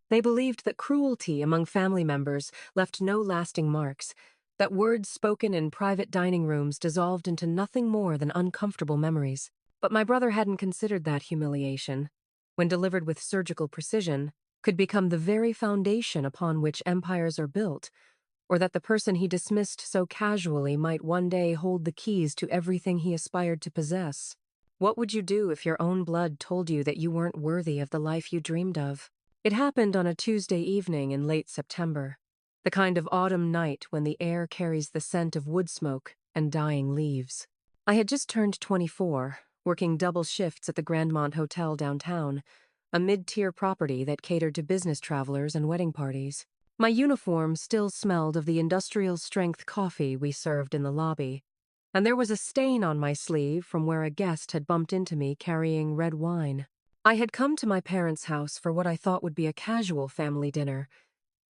They believed that cruelty among family members left no lasting marks, that words spoken in private dining rooms dissolved into nothing more than uncomfortable memories. But my brother hadn't considered that humiliation, when delivered with surgical precision, could become the very foundation upon which empires are built, or that the person he dismissed so casually might one day hold the keys to everything he aspired to possess. What would you do if your own blood told you that you weren't worthy of the life you dreamed of? It happened on a Tuesday evening in late September, the kind of autumn night when the air carries the scent of wood smoke and dying leaves. I had just turned 24, working double shifts at the Grandmont Hotel downtown, a mid-tier property that catered to business travelers and wedding parties. My uniform still smelled of the industrial-strength coffee we served in the lobby, and there was a stain on my sleeve from where a guest had bumped into me carrying red wine. I had come to my parents' house for what I thought would be a casual family dinner,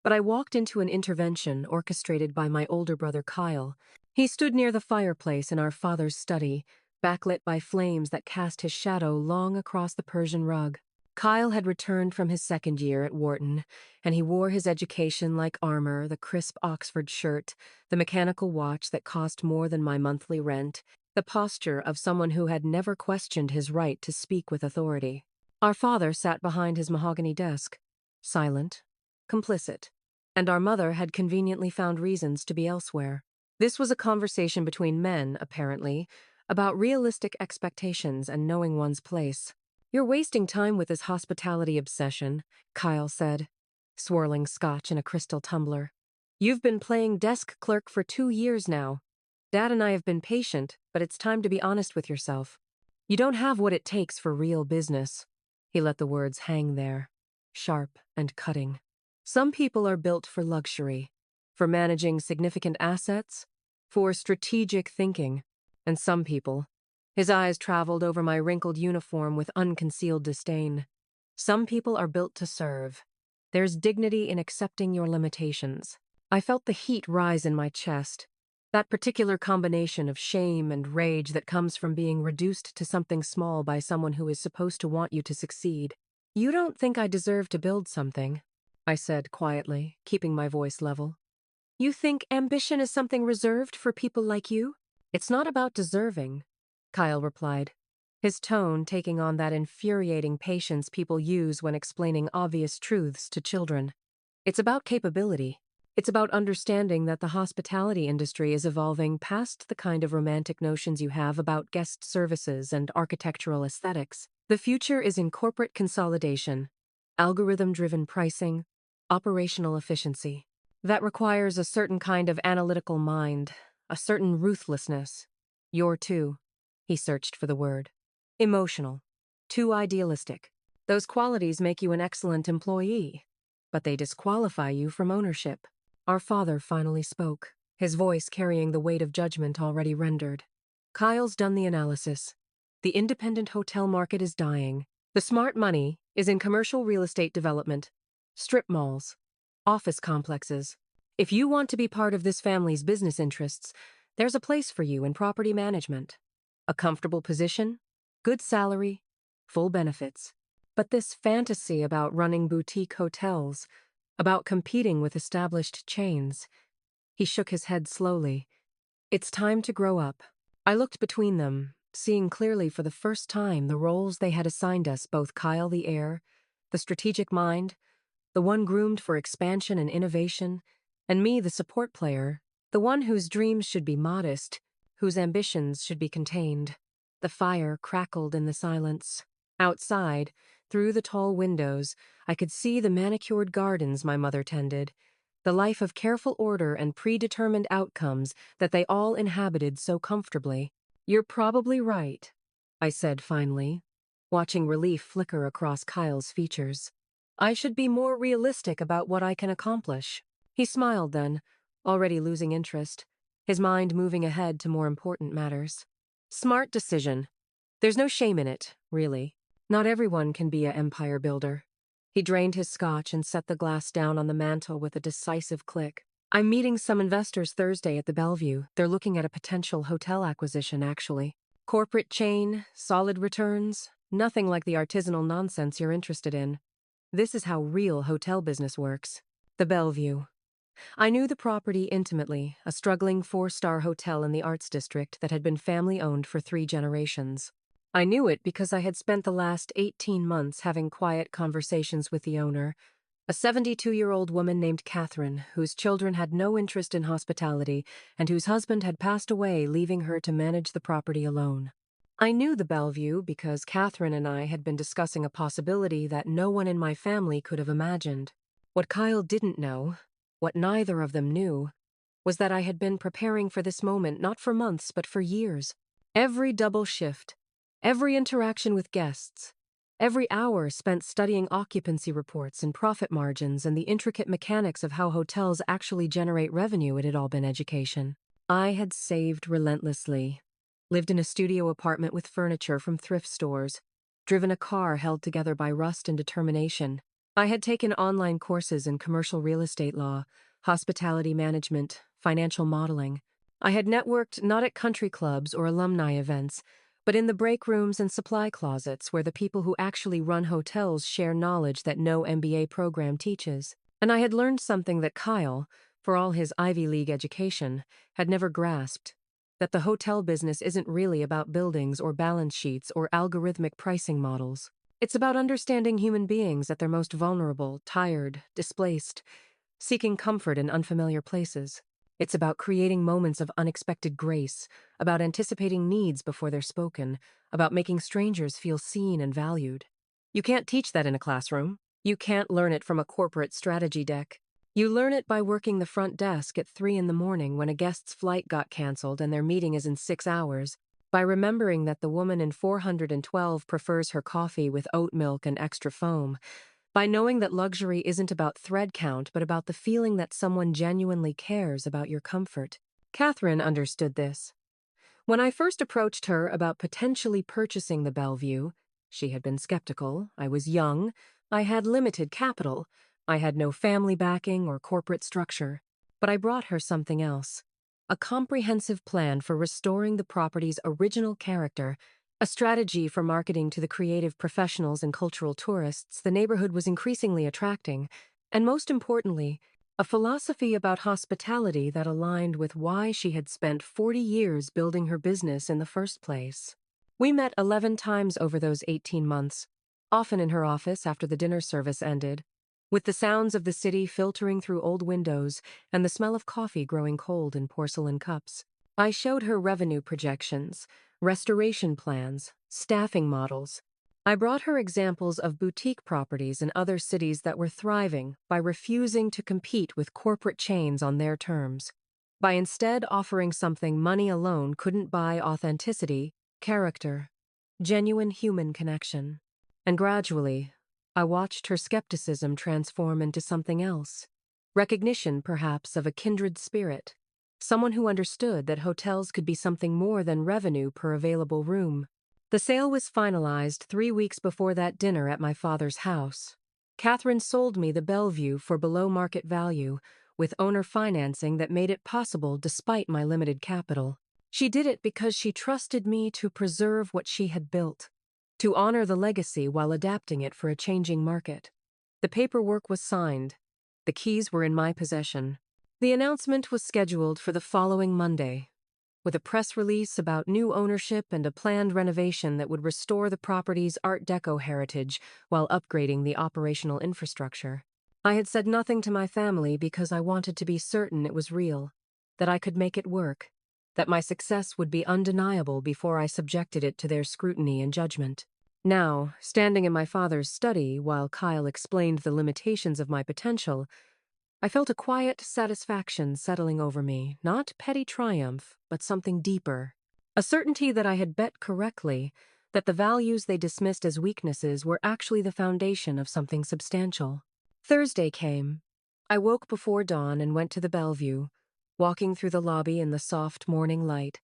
but I walked into an intervention orchestrated by my older brother Kyle. He stood near the fireplace in our father's study, backlit by flames that cast his shadow long across the Persian rug. Kyle had returned from his second year at Wharton, and he wore his education like armor, the crisp Oxford shirt, the mechanical watch that cost more than my monthly rent, the posture of someone who had never questioned his right to speak with authority. Our father sat behind his mahogany desk, silent, complicit, and our mother had conveniently found reasons to be elsewhere. This was a conversation between men, apparently, about realistic expectations and knowing one's place. "You're wasting time with this hospitality obsession," Kyle said, swirling scotch in a crystal tumbler. "You've been playing desk clerk for 2 years now. Dad and I have been patient, but it's time to be honest with yourself. You don't have what it takes for real business." He let the words hang there, sharp and cutting. "Some people are built for luxury, for managing significant assets, for strategic thinking, and some people—" His eyes traveled over my wrinkled uniform with unconcealed disdain. "Some people are built to serve. There's dignity in accepting your limitations." I felt the heat rise in my chest, that particular combination of shame and rage that comes from being reduced to something small by someone who is supposed to want you to succeed. "You don't think I deserve to build something," I said quietly, keeping my voice level. "You think ambition is something reserved for people like you?" "It's not about deserving," Kyle replied, his tone taking on that infuriating patience people use when explaining obvious truths to children. "It's about capability. It's about understanding that the hospitality industry is evolving past the kind of romantic notions you have about guest services and architectural aesthetics. The future is in corporate consolidation, algorithm-driven pricing, operational efficiency. That requires a certain kind of analytical mind, a certain ruthlessness. You're too." He searched for the word. "Emotional. Too idealistic. Those qualities make you an excellent employee, but they disqualify you from ownership." Our father finally spoke, his voice carrying the weight of judgment already rendered. "Kyle's done the analysis. The independent hotel market is dying. The smart money is in commercial real estate development, strip malls, office complexes. If you want to be part of this family's business interests, there's a place for you in property management. A comfortable position, good salary, full benefits. But this fantasy about running boutique hotels, about competing with established chains—" He shook his head slowly. "It's time to grow up." I looked between them, seeing clearly for the first time the roles they had assigned us, both Kyle the heir, the strategic mind, the one groomed for expansion and innovation, and me the support player, the one whose dreams should be modest, whose ambitions should be contained. The fire crackled in the silence. Outside, through the tall windows, I could see the manicured gardens my mother tended, the life of careful order and predetermined outcomes that they all inhabited so comfortably. "You're probably right," I said finally, watching relief flicker across Kyle's features. "I should be more realistic about what I can accomplish." He smiled then, already losing interest, his mind moving ahead to more important matters. "Smart decision. There's no shame in it, really. Not everyone can be an empire builder." He drained his scotch and set the glass down on the mantel with a decisive click. "I'm meeting some investors Thursday at the Bellevue. They're looking at a potential hotel acquisition, actually. Corporate chain, solid returns, nothing like the artisanal nonsense you're interested in." This is how real hotel business works. The Bellevue. I knew the property intimately, a struggling four-star hotel in the Arts District that had been family-owned for 3 generations. I knew it because I had spent the last 18 months having quiet conversations with the owner, a 72-year-old woman named Catherine, whose children had no interest in hospitality and whose husband had passed away, leaving her to manage the property alone. I knew the Bellevue because Catherine and I had been discussing a possibility that no one in my family could have imagined. What Kyle didn't know, what neither of them knew, was that I had been preparing for this moment not for months but for years. Every double shift, every interaction with guests, every hour spent studying occupancy reports and profit margins and the intricate mechanics of how hotels actually generate revenue, it had all been education. I had saved relentlessly, lived in a studio apartment with furniture from thrift stores, driven a car held together by rust and determination. I had taken online courses in commercial real estate law, hospitality management, financial modeling. I had networked not at country clubs or alumni events, but in the break rooms and supply closets where the people who actually run hotels share knowledge that no MBA program teaches. And I had learned something that Kyle, for all his Ivy League education, had never grasped: that the hotel business isn't really about buildings or balance sheets or algorithmic pricing models. It's about understanding human beings at their most vulnerable, tired, displaced, seeking comfort in unfamiliar places. It's about creating moments of unexpected grace, about anticipating needs before they're spoken, about making strangers feel seen and valued. You can't teach that in a classroom. You can't learn it from a corporate strategy deck. You learn it by working the front desk at 3 in the morning when a guest's flight got canceled and their meeting is in 6 hours, by remembering that the woman in 412 prefers her coffee with oat milk and extra foam, by knowing that luxury isn't about thread count but about the feeling that someone genuinely cares about your comfort. Catherine understood this. When I first approached her about potentially purchasing the Bellevue, she had been skeptical. I was young. I had limited capital. I had no family backing or corporate structure. But I brought her something else: a comprehensive plan for restoring the property's original character, a strategy for marketing to the creative professionals and cultural tourists the neighborhood was increasingly attracting, and most importantly, a philosophy about hospitality that aligned with why she had spent 40 years building her business in the first place. We met 11 times over those 18 months, often in her office after the dinner service ended, with the sounds of the city filtering through old windows and the smell of coffee growing cold in porcelain cups. I showed her revenue projections, restoration plans, staffing models. I brought her examples of boutique properties in other cities that were thriving by refusing to compete with corporate chains on their terms, by instead offering something money alone couldn't buy: authenticity, character, genuine human connection. And gradually, I watched her skepticism transform into something else: recognition, perhaps, of a kindred spirit, someone who understood that hotels could be something more than revenue per available room. The sale was finalized 3 weeks before that dinner at my father's house. Catherine sold me the Bellevue for below market value, with owner financing that made it possible despite my limited capital. She did it because she trusted me to preserve what she had built, to honor the legacy while adapting it for a changing market. The paperwork was signed. The keys were in my possession. The announcement was scheduled for the following Monday, with a press release about new ownership and a planned renovation that would restore the property's Art Deco heritage while upgrading the operational infrastructure. I had said nothing to my family because I wanted to be certain it was real, that I could make it work, that my success would be undeniable before I subjected it to their scrutiny and judgment. Now, standing in my father's study while Kyle explained the limitations of my potential, I felt a quiet satisfaction settling over me, not petty triumph, but something deeper. A certainty that I had bet correctly, that the values they dismissed as weaknesses were actually the foundation of something substantial. Thursday came. I woke before dawn and went to the Bellevue, walking through the lobby in the soft morning light,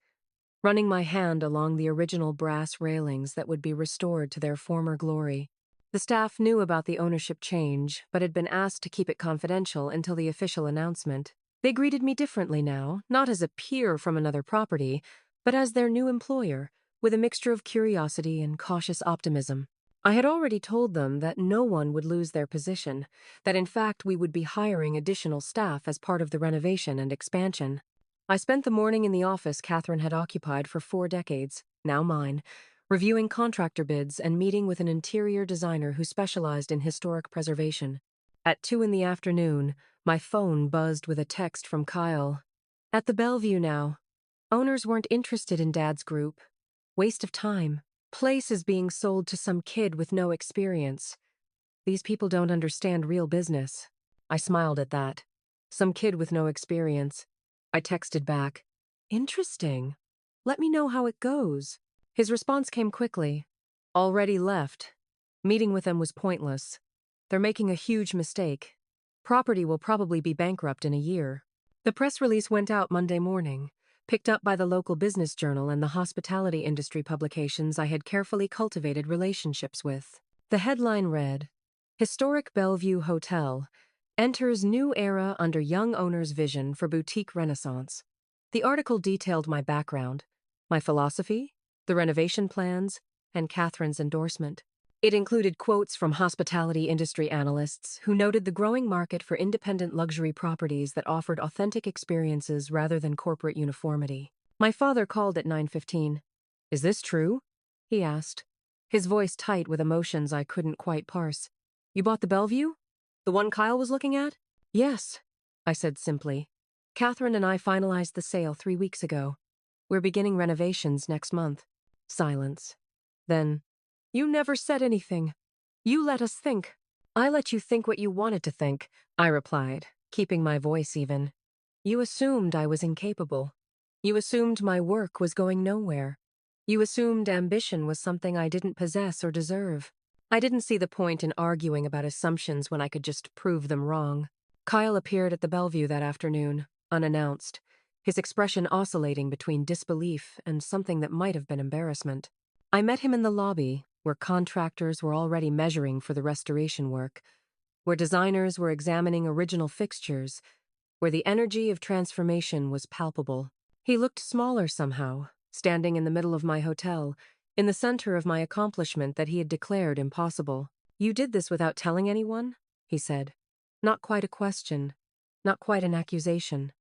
running my hand along the original brass railings that would be restored to their former glory. The staff knew about the ownership change, but had been asked to keep it confidential until the official announcement. They greeted me differently now, not as a peer from another property, but as their new employer, with a mixture of curiosity and cautious optimism. I had already told them that no one would lose their position, that in fact we would be hiring additional staff as part of the renovation and expansion. I spent the morning in the office Catherine had occupied for 4 decades, now mine, reviewing contractor bids and meeting with an interior designer who specialized in historic preservation. At 2 in the afternoon, my phone buzzed with a text from Kyle. At the Bellevue now. Owners weren't interested in Dad's group. Waste of time. Place is being sold to some kid with no experience. These people don't understand real business. I smiled at that. Some kid with no experience. I texted back. Interesting. Let me know how it goes. His response came quickly. Already left. Meeting with them was pointless. They're making a huge mistake. Property will probably be bankrupt in a year. The press release went out Monday morning, picked up by the local business journal and the hospitality industry publications I had carefully cultivated relationships with. The headline read, Historic Bellevue Hotel enters new era under young owner's vision for boutique renaissance. The article detailed my background, my philosophy, the renovation plans, and Catherine's endorsement. It included quotes from hospitality industry analysts who noted the growing market for independent luxury properties that offered authentic experiences rather than corporate uniformity. My father called at 9:15. Is this true? He asked, his voice tight with emotions I couldn't quite parse. You bought the Bellevue? The one Kyle was looking at? Yes, I said simply. Catherine and I finalized the sale 3 weeks ago. We're beginning renovations next month. Silence. Then, you never said anything. You let us think. I let you think what you wanted to think, I replied, keeping my voice even. You assumed I was incapable. You assumed my work was going nowhere. You assumed ambition was something I didn't possess or deserve. I didn't see the point in arguing about assumptions when I could just prove them wrong. Kyle appeared at the Bellevue that afternoon, unannounced, his expression oscillating between disbelief and something that might have been embarrassment. I met him in the lobby, where contractors were already measuring for the restoration work, where designers were examining original fixtures, where the energy of transformation was palpable. He looked smaller somehow, standing in the middle of my hotel, in the center of my accomplishment that he had declared impossible. You did this without telling anyone? He said. Not quite a question, not quite an accusation.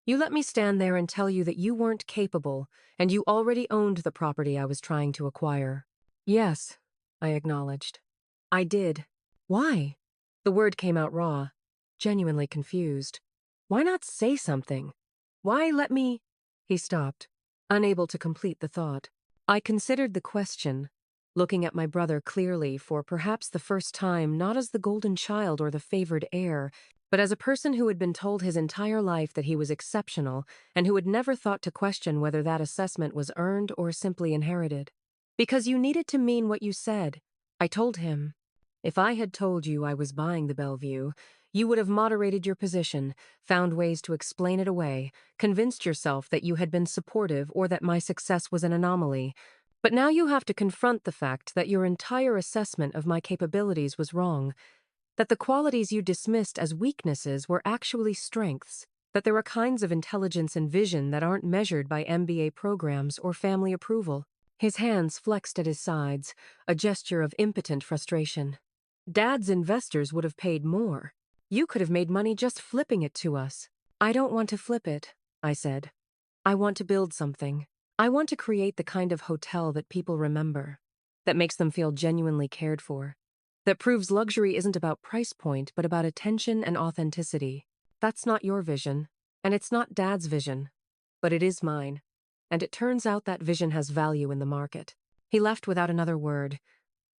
You let me stand there and tell you that you weren't capable, and you already owned the property I was trying to acquire. Yes, I acknowledged. I did. Why? The word came out raw, genuinely confused. Why not say something? Why let me... He stopped, unable to complete the thought. I considered the question, looking at my brother clearly for perhaps the first time not as the golden child or the favored heir, but as a person who had been told his entire life that he was exceptional and who had never thought to question whether that assessment was earned or simply inherited. Because you needed to mean what you said, I told him. If I had told you I was buying the Bellevue, you would have moderated your position, found ways to explain it away, convinced yourself that you had been supportive or that my success was an anomaly. But now you have to confront the fact that your entire assessment of my capabilities was wrong, that the qualities you dismissed as weaknesses were actually strengths, that there are kinds of intelligence and vision that aren't measured by MBA programs or family approval. His hands flexed at his sides, a gesture of impotent frustration. Dad's investors would have paid more. You could have made money just flipping it to us. I don't want to flip it, I said. I want to build something. I want to create the kind of hotel that people remember, that makes them feel genuinely cared for, that proves luxury isn't about price point but about attention and authenticity. That's not your vision, and it's not Dad's vision, but it is mine, and it turns out that vision has value in the market. He left without another word,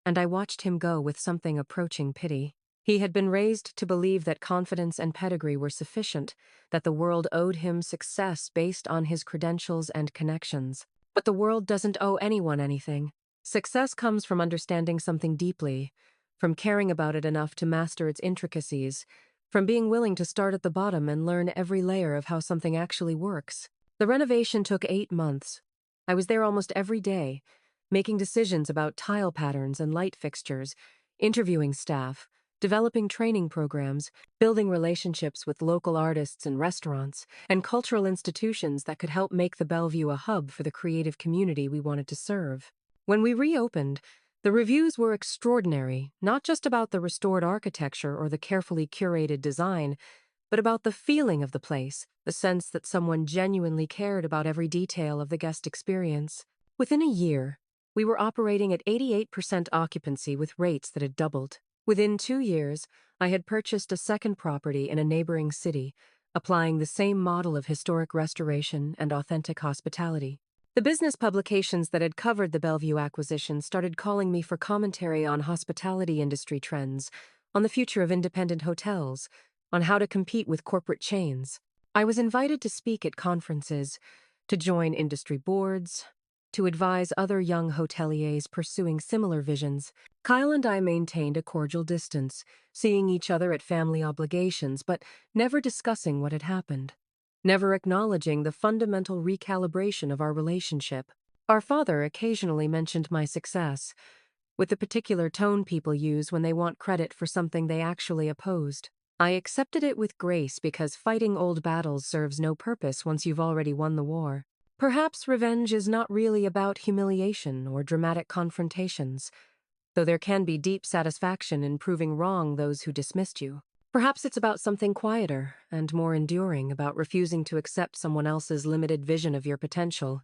and I watched him go with something approaching pity. He had been raised to believe that confidence and pedigree were sufficient, that the world owed him success based on his credentials and connections. But the world doesn't owe anyone anything. Success comes from understanding something deeply, from caring about it enough to master its intricacies, from being willing to start at the bottom and learn every layer of how something actually works. The renovation took 8 months. I was there almost every day, making decisions about tile patterns and light fixtures, interviewing staff, developing training programs, building relationships with local artists and restaurants, and cultural institutions that could help make the Bellevue a hub for the creative community we wanted to serve. When we reopened, The reviews were extraordinary, not just about the restored architecture or the carefully curated design, but about the feeling of the place, the sense that someone genuinely cared about every detail of the guest experience. Within a year, we were operating at 88% occupancy with rates that had doubled. Within 2 years, I had purchased a second property in a neighboring city, applying the same model of historic restoration and authentic hospitality. The business publications that had covered the Bellevue acquisition started calling me for commentary on hospitality industry trends, on the future of independent hotels, on how to compete with corporate chains. I was invited to speak at conferences, to join industry boards, to advise other young hoteliers pursuing similar visions. Kyle and I maintained a cordial distance, seeing each other at family obligations, but never discussing what had happened, never acknowledging the fundamental recalibration of our relationship. Our father occasionally mentioned my success, with the particular tone people use when they want credit for something they actually opposed. I accepted it with grace because fighting old battles serves no purpose once you've already won the war. Perhaps revenge is not really about humiliation or dramatic confrontations, though there can be deep satisfaction in proving wrong those who dismissed you. Perhaps it's about something quieter and more enduring, about refusing to accept someone else's limited vision of your potential,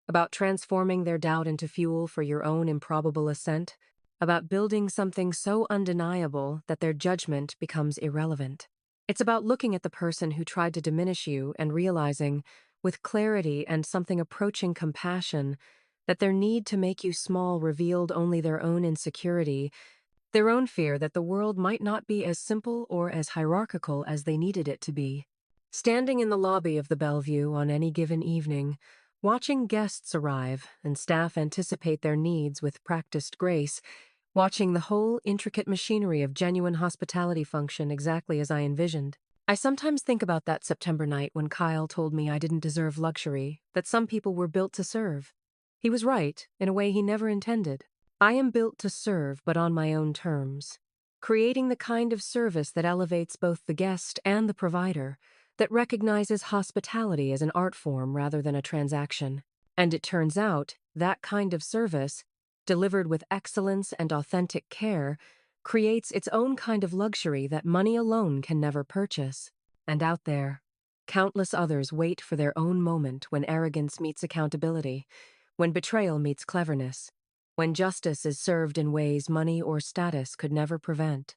about transforming their doubt into fuel for your own improbable ascent, about building something so undeniable that their judgment becomes irrelevant. It's about looking at the person who tried to diminish you and realizing, with clarity and something approaching compassion, that their need to make you small revealed only their own insecurity, their own fear that the world might not be as simple or as hierarchical as they needed it to be. Standing in the lobby of the Bellevue on any given evening, watching guests arrive and staff anticipate their needs with practiced grace, watching the whole intricate machinery of genuine hospitality function exactly as I envisioned. I sometimes think about that September night when Kyle told me I didn't deserve luxury, that some people were built to serve. He was right, in a way he never intended. I am built to serve, but on my own terms, creating the kind of service that elevates both the guest and the provider, that recognizes hospitality as an art form rather than a transaction. And it turns out, that kind of service, delivered with excellence and authentic care, creates its own kind of luxury that money alone can never purchase. And out there, countless others wait for their own moment when arrogance meets accountability, when betrayal meets cleverness, when justice is served in ways money or status could never prevent.